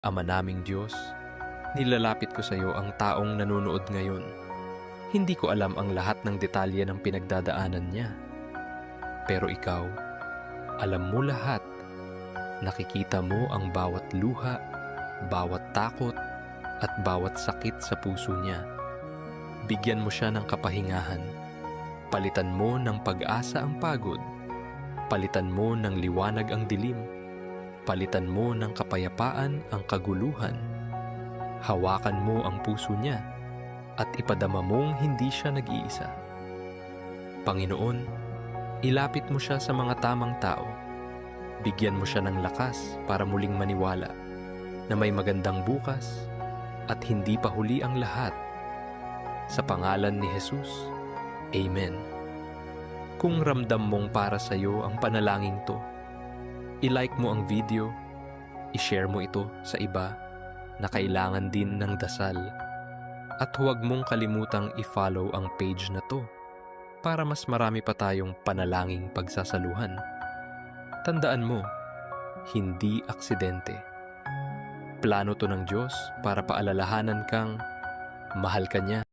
Ama naming Diyos, nilalapit ko sa iyo ang taong nanonood ngayon. Hindi ko alam ang lahat ng detalye ng pinagdadaanan niya. Pero ikaw, alam mo lahat. Nakikita mo ang bawat luha, bawat takot, at bawat sakit sa puso niya. Bigyan mo siya ng kapahingahan. Palitan mo ng pag-asa ang pagod. Palitan mo ng liwanag ang dilim. Palitan mo ng kapayapaan ang kaguluhan. Hawakan mo ang puso niya at ipadama mong hindi siya nag-iisa. Panginoon, ilapit mo siya sa mga tamang tao. Bigyan mo siya ng lakas para muling maniwala na may magandang bukas at hindi pa huli ang lahat. Sa pangalan ni Jesus, Amen. Kung ramdam mong para sa iyo ang panalangin to, i-like mo ang video, i-share mo ito sa iba na kailangan din ng dasal, at huwag mong kalimutang i-follow ang page na to para mas marami pa tayong panalangin pagsasaluhan. Tandaan mo, hindi aksidente. Plano to ng Diyos para paalalahanan kang mahal ka niya.